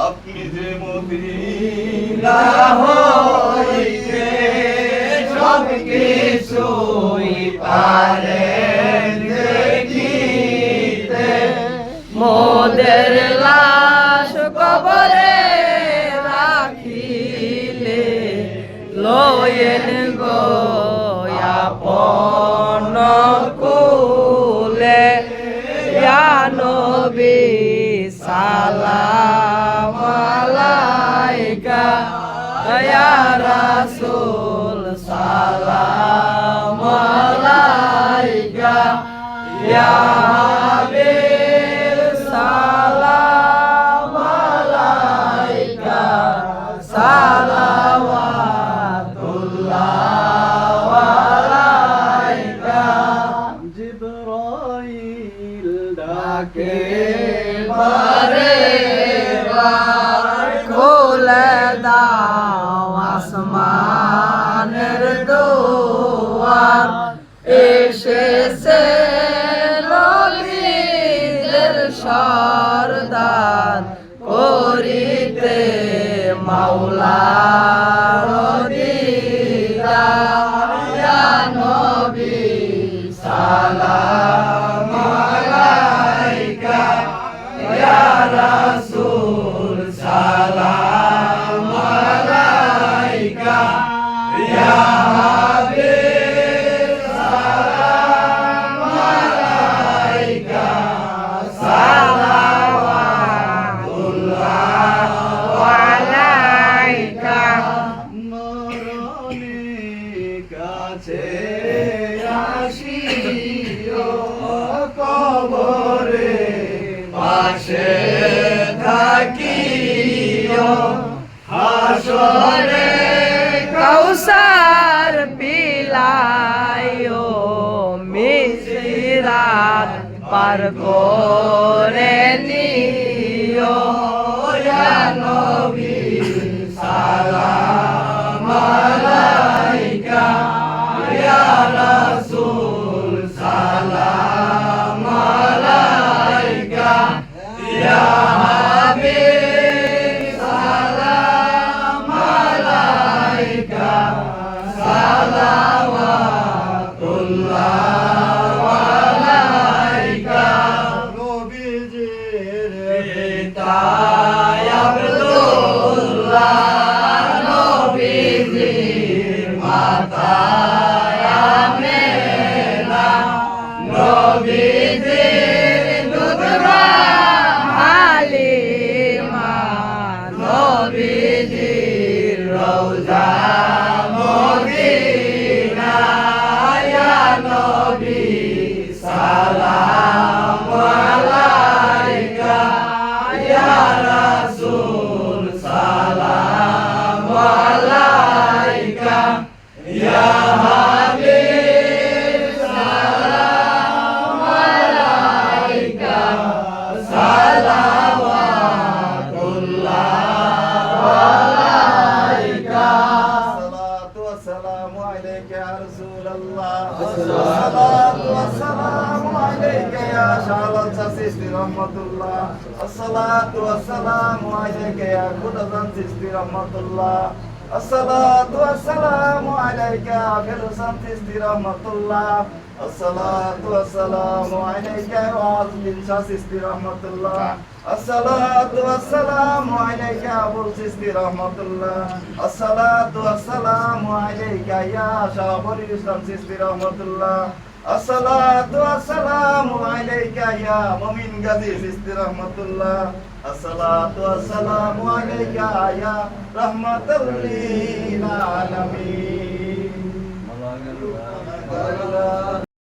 আপনি যে মদিনা হইতে সব কিছুই পারেন দেখিতে, মোদের লাশ কবরে রাখিলে লয়েন গো আপন কুলে, ইয়া নবী সালাম আলাইকা, ইয়া রাসূল সালাম আলাইকা, ইয়া হাবিব সালাম আলাইকা, সালাওয়াতুল্লাহ আলাইকা। জিবরাইল ডাকে বারে বার খুলে দাও আসমানের দুয়ার, এসেছে নবীদের সরদার করিতে মাওলার দিদার, ইয়া নবী সালাম আলাইকা, ইয়া রাসূল সালাম আলাইকা, ইয়া হাবিব সালাম আলাইকা, সালাওয়াতুল্লাহ আলাইকা। মরণের কাছে আসিও, কবরে পাশে থাকিও, হাসরে কৌসার পিলায়ো, মিসরাত পার করে নিও, ইয়া নবী সালাম আলাইকা, ইয়া রাসূল সালাম আলাইকা, ইয়া হাবিব সালাম আলাইকা, সালাওয়াতুল্লাহ আলাইকা। নবীজির পিতা আব্দুল্লাহ, নবীজির মাতা আমেনা, নবীজির দুধমা হালিমা, নবীজির রওজা মদিনা, ইয়া নবী সালাম আলাইকা, ইয়া রাসূল সালাম আলাইকা, ইয়া হাবিব সালাম আলাইকা, সালাওয়াতুল্লাহ আলাইকা। الصلاة والسلام عليك يا رسول الله، الصلاة والسلام عليك يا شعلة سيستي رحمة الله، الصلاة والسلام عليك يا قدسان سيستي رحمة الله، الصلاة والسلام عليك يا فرسان سيستي رحمة الله، الصلاة والسلام عليك يا عظيم سيستي رحمة الله، الصلاة والسلام عليك يا أبو سيستي رحمة الله، الصلاة والسلام عليك يا شابر الإسلام سيستي رحمة الله، الصلاة والسلام عليك يا مؤمن غزي سيستي رحمة الله، الصلاة والسلام عليك يا رحمة للعالمين.